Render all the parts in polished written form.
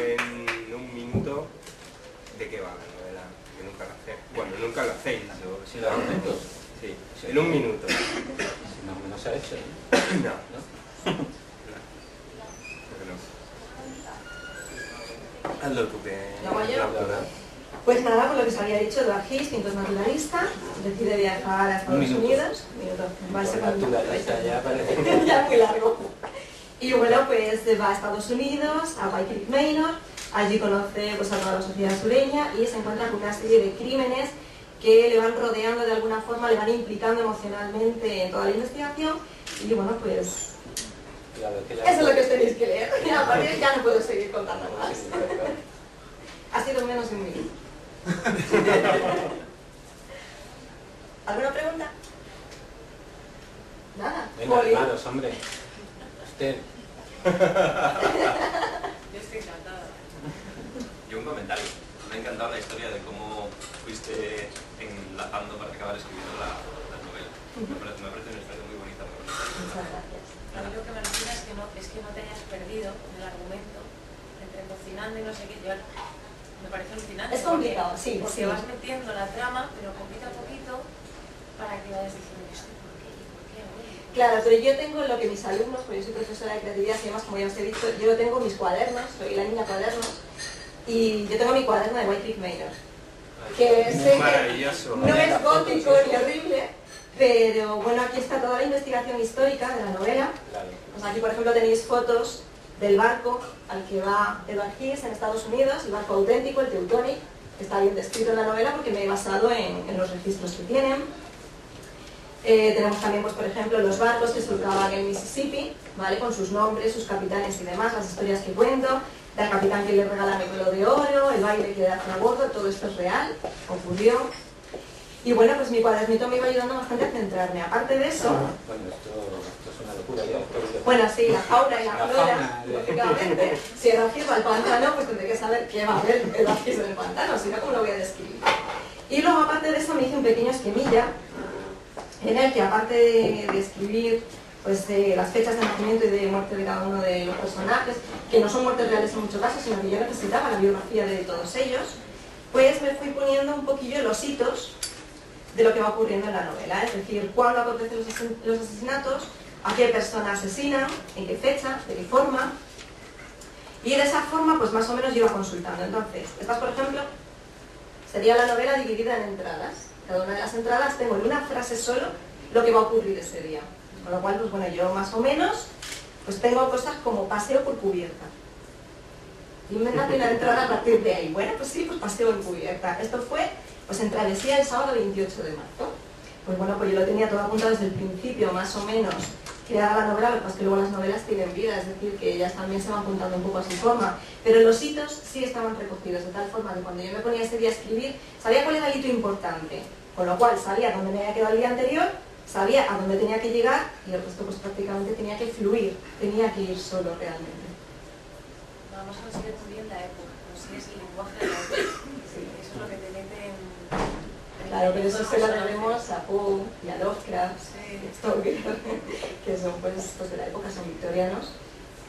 En un minuto, ¿de qué va la novela? Que nunca lo hacéis. Bueno, nunca lo hacéis. Si lo hago minutos. Sí, en un minuto. Si más o menos se ha hecho, No. ¿no? Hazlo tú que... ¿Lo hago yo? Pues nada, por lo que os había dicho, Edward Hills, pintor naturalista, decide viajar a Estados Unidos. Va a ser naturalista ya parece. ya muy largo. Y bueno, pues va a Estados Unidos, a White Creek Manor, allí conoce pues, a toda la sociedad sureña y se encuentra con una serie de crímenes que le van rodeando de alguna forma, le van implicando emocionalmente en toda la investigación y bueno, pues Claro, eso es lo que os tenéis que leer. Y a partir ya no puedo seguir contando más. Ha sido menos de un minuto. ¿Alguna pregunta? Nada. Venga, Poli. hermanos, hombre. Usted. Yo estoy encantada. Yo un comentario. Me ha encantado la historia de cómo fuiste enlazando para acabar escribiendo la novela. Me parece una historia muy bonita. Muchas gracias. A mí lo que me alucina es que no te hayas perdido en el argumento entre cocinando y no sé qué. Me parece alucinante. Es complicado, sí. Porque sí. vas metiendo la trama, pero poquito a poquito, para que vayas diciendo esto, ¿por qué? ¿Por qué? Claro, pero yo tengo lo que mis alumnos, porque yo soy profesora de creatividad y además, como ya os he dicho, yo tengo mis cuadernos, soy la niña cuadernos, y yo tengo mi cuaderno de White Creek Manor, que sé Maravilloso. que no es gótico ni horrible, pero bueno, aquí está toda la investigación histórica de la novela. Claro. Pues aquí, por ejemplo, tenéis fotos del barco al que va Edward Hills en Estados Unidos, el barco auténtico, el Teutonic, que está bien descrito en la novela porque me he basado en los registros que tienen. Tenemos también, pues, por ejemplo, los barcos que surcaban en Mississippi, ¿vale? Con sus nombres, sus capitanes y demás, las historias que cuento, del capitán que le regala mi pelo de oro, el baile que hace a bordo, todo esto es real, ocurrió. Y bueno, pues mi cuadernito me iba ayudando bastante a centrarme. Aparte de eso... Bueno, esto es una locura ya. Bueno, sí, la fauna y la flora, fauna, lógicamente. Si el Orgis va al pantano, pues tendré que saber qué va a haber el Orgis en el pantano, si no, ¿cómo lo voy a describir? Y luego, aparte de eso, me hice un pequeño esquemilla en el que, aparte de escribir pues, las fechas de nacimiento y de muerte de cada uno de los personajes, que no son muertes reales en muchos casos, sino que yo necesitaba la biografía de todos ellos, pues me fui poniendo un poquillo los hitos de lo que va ocurriendo en la novela, es decir, cuándo acontecen los asesinatos, a qué persona asesina, en qué fecha, de qué forma, y de esa forma pues más o menos yo iba consultando. Entonces, estas por ejemplo, sería la novela dividida en entradas. Cada una de las entradas tengo en una frase solo lo que va a ocurrir ese día, con lo cual pues bueno, yo más o menos pues tengo cosas como paseo por cubierta. Y me da una entrada a partir de ahí. Bueno, pues sí, pues paseo en cubierta. Esto fue pues en travesía el sábado 28 de marzo. Pues bueno, pues yo lo tenía todo apuntado desde el principio, más o menos, creada la novela, lo que pasa es que luego las novelas tienen vida, es decir, que ellas también se van apuntando un poco a su forma. Pero los hitos sí estaban recogidos, de tal forma que cuando yo me ponía ese día a escribir, sabía cuál era el hito importante, con lo cual sabía dónde me había quedado el día anterior, sabía a dónde tenía que llegar, y el resto pues prácticamente tenía que fluir, tenía que ir solo realmente. Vamos a conseguir también la época, consigues el lenguaje de la época. Sí, eso es lo que te mete en... Claro, pero eso se lo debemos a Poe y a Lovecraft, Sí. que son pues de la época, son victorianos,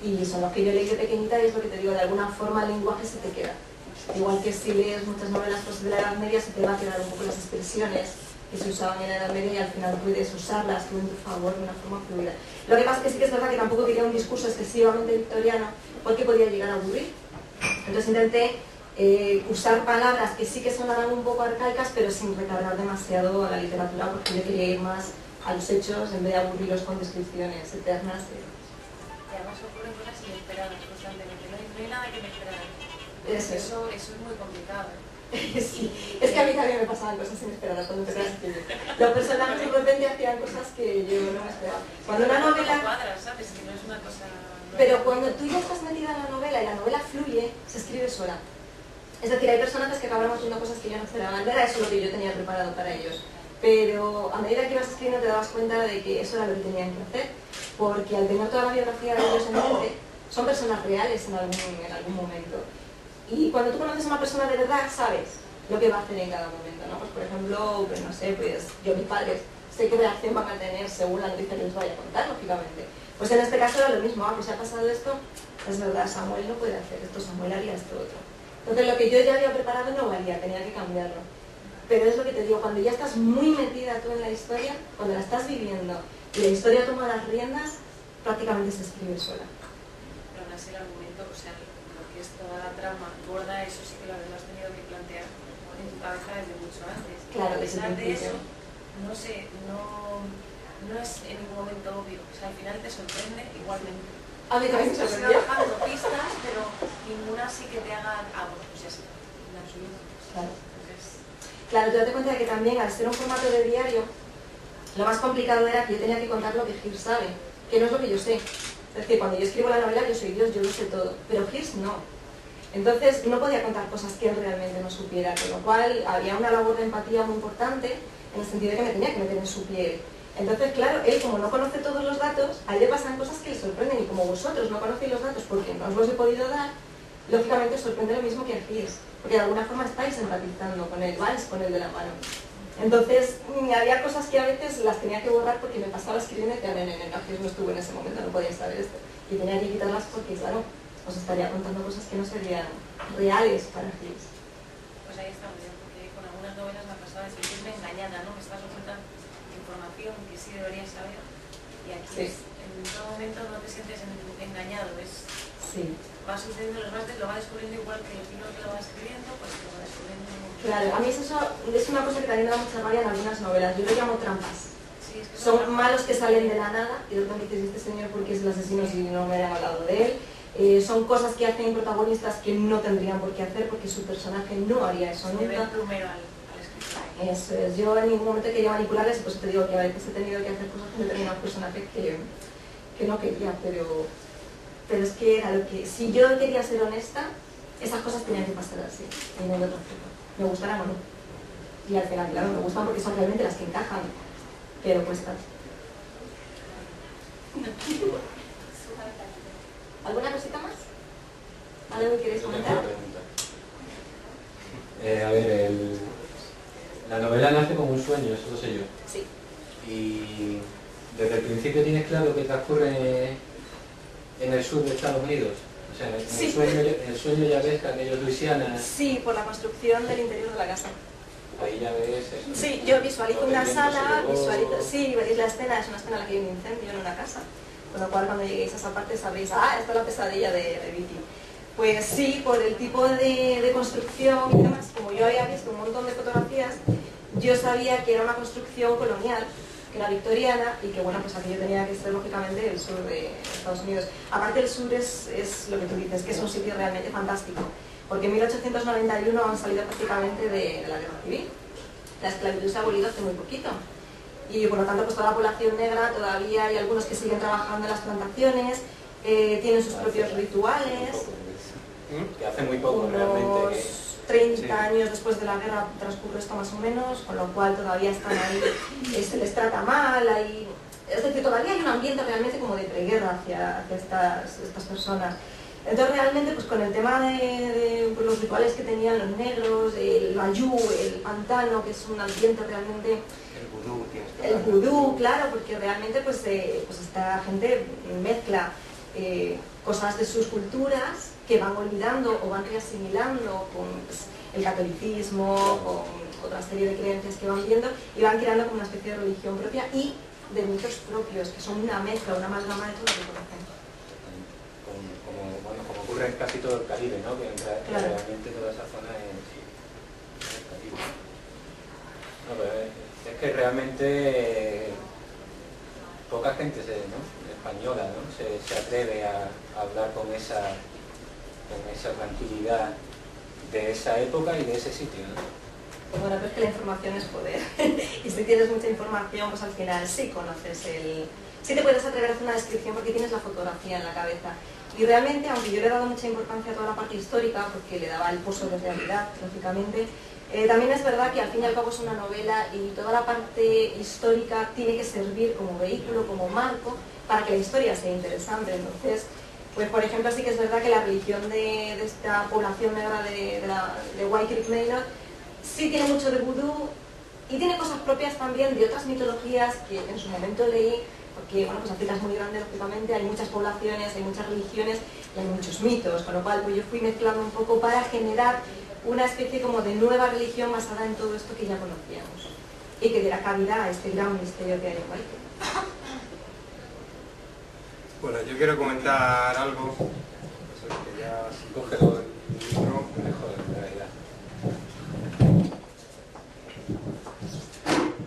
y son los que yo leí de pequeñita y es lo que te digo, de alguna forma el lenguaje se te queda. Igual que si lees muchas novelas pues, de la Edad Media, se te va a quedar un poco las expresiones que se usaban en la Edad Media y al final puedes usarlas tú en tu favor de una forma fluida. Lo que pasa es que sí que es verdad que tampoco quería un discurso excesivamente victoriano porque podía llegar a aburrir. Entonces intenté usar palabras que sí que sonaban un poco arcaicas, pero sin recargar demasiado a la literatura, porque yo quería ir más a los hechos en vez de aburrirlos con descripciones eternas. Y además ocurren cosas inesperadas constantemente, no hay nada que me esperara. Eso es muy complicado. Sí, es que a mí también me pasaban cosas inesperadas cuando empecé a escribir. Los personajes de repente hacían cosas que yo no me esperaba. Cuando una novela... cuadra, ¿sabes? Que no es una cosa... Pero cuando tú ya estás metida en la novela y la novela fluye, se escribe sola. Es decir, hay personajes que acabaron haciendo cosas que yo no esperaba. No era eso lo que yo tenía preparado para ellos. Pero a medida que ibas escribiendo te dabas cuenta de que eso era lo que tenían que hacer. Porque al tener toda la biografía de ellos en mente, son personas reales en algún momento. Y cuando tú conoces a una persona de verdad, sabes lo que va a hacer en cada momento, ¿no? Pues por ejemplo, pues no sé, pues yo mis padres sé qué reacción van a tener según la noticia que les vaya a contar, lógicamente. Pues en este caso era lo mismo, pues ha pasado esto, es verdad, Samuel no puede hacer esto, Samuel haría esto otro. Entonces lo que yo ya había preparado no valía, tenía que cambiarlo. Pero es lo que te digo, cuando ya estás muy metida tú en la historia, cuando la estás viviendo y la historia toma las riendas, prácticamente se escribe sola. Pero aún así el argumento, o sea, lo que es toda la trama gorda, eso sí que lo has tenido que plantear en tu cabeza desde mucho antes. Claro, A desde pesar el de principio. eso, no sé, no es en ningún momento obvio. O sea, al final te sorprende igualmente. A mí también me Te sorprendió. va dejando pistas, pero ninguna sí que te haga algo. Pues ya sí, en absoluto. Claro. Entonces, Claro, tú date cuenta de que también al ser un formato de diario, lo más complicado era que yo tenía que contar lo que Hirs sabe, que no es lo que yo sé. Es decir, cuando yo escribo la novela yo soy Dios, yo lo sé todo, pero Hirs no. Entonces no podía contar cosas que él realmente no supiera, con lo cual había una labor de empatía muy importante en el sentido de que me tenía que meter en su piel. Entonces, claro, él como no conoce todos los datos, a él le pasan cosas que le sorprenden y como vosotros no conocéis los datos porque no os los he podido dar, lógicamente os sorprende lo mismo que a Hirs, porque de alguna forma estáis empatizando con él, vais con él de la mano. Entonces, había cosas que a veces las tenía que borrar porque me pasaba escribiendo y decía, no, Hirs no estuvo en ese momento, no podía saber esto. Y tenía que quitarlas porque, claro, os estaría contando cosas que no serían reales para Hirs. pues ahí está muy bien, porque con algunas novelas me ha pasado de sentirme engañada, ¿no? Me estás ocultando información que sí deberías saber y aquí Sí. en todo momento no te sientes engañado, Sí. va sucediendo los martes, lo va descubriendo igual que el piloto lo va escribiendo, pues lo va descubriendo. Claro, a mí eso es una cosa que también me da mucha rabia en algunas novelas, yo lo llamo trampas. Sí, es que Son malos que salen de la nada y de repente dices, este señor porque es el asesino si no me han hablado de él. Son cosas que hacen protagonistas que no tendrían por qué hacer porque su personaje no haría eso se ve nunca. primero al escritor. Eso es, yo en ningún momento quería manipularles, pues te digo que a veces he tenido que hacer cosas con determinados personajes que no quería, pero es que era lo que, si yo quería ser honesta, esas cosas tenían que pasar así, y no de otra forma, me gustaran o no. Y al final, claro, me gustan porque son realmente las que encajan, pero cuesta. ¿Alguna cosita más? ¿Algo que queréis Yo tengo comentar? una pregunta. A ver, la novela nace como un sueño, eso lo sé yo. Sí. Y desde el principio tienes claro que transcurre en el sur de Estados Unidos. O sea, en Sí. el sueño ya ves que aquellos Luisiana, Sí, por la construcción del interior de la casa. ahí ya ves eso. Sí, yo visualizo Lo que una el viento se sala, llevó. visualizo, sí, veréis la escena, es una escena en la que hay un incendio en una casa, con lo cual cuando lleguéis a esa parte sabréis, esta es la pesadilla de Vicky. Pues sí, por el tipo de construcción y demás, como yo había visto un montón de fotografías, yo sabía que era una construcción colonial, que era victoriana y que bueno, pues aquello tenía que ser lógicamente el sur de Estados Unidos. Aparte el sur es lo que tú dices, que es un sitio realmente fantástico, porque en 1891 han salido prácticamente de la guerra civil. La esclavitud se ha abolido hace muy poquito. Y por lo tanto, pues toda la población negra, todavía hay algunos que siguen trabajando en las plantaciones, tienen sus propios rituales. Que hace muy poco Unos realmente. 30 Sí. años después de la guerra transcurre esto más o menos, con lo cual todavía están ahí, se les trata mal, es decir, todavía hay un ambiente realmente como de preguerra hacia estas personas. Entonces realmente pues con el tema de los rituales que tenían los negros, el bayú, el pantano, que es un ambiente realmente, El vudú, tienes que el hablar. vudú, claro, porque realmente pues esta gente mezcla cosas de sus culturas que van olvidando o van reasimilando con pues, el catolicismo, con otra serie de creencias que van viendo y van creando como una especie de religión propia y de mitos propios, que son una mezcla, una amalgama de todo lo que conocen. Como ocurre en casi todo el Caribe, ¿no? Que Claro. realmente toda esa zona es el Caribe. No, pero es que realmente poca gente española, ¿no? se atreve a hablar con esa tranquilidad de esa época y de ese sitio, ¿no? Bueno, pero es que la información es poder. Y si tienes mucha información, pues al final sí conoces sí te puedes atrever a hacer una descripción porque tienes la fotografía en la cabeza. Y realmente, aunque yo le he dado mucha importancia a toda la parte histórica, porque le daba el pozo de realidad, lógicamente, también es verdad que al fin y al cabo es una novela y toda la parte histórica tiene que servir como vehículo, como marco, para que la historia sea interesante. Entonces, pues por ejemplo, sí que es verdad que la religión de esta población negra de White Creek Manor sí tiene mucho de vudú y tiene cosas propias también de otras mitologías que en su momento leí porque bueno, pues África es muy grande, lógicamente, hay muchas poblaciones, hay muchas religiones y hay muchos mitos, con lo cual pues yo fui mezclando un poco para generar una especie como de nueva religión basada en todo esto que ya conocíamos y que diera cabida a este gran misterio que hay en Guaite. Bueno, yo quiero comentar algo, que ya... Cógelo.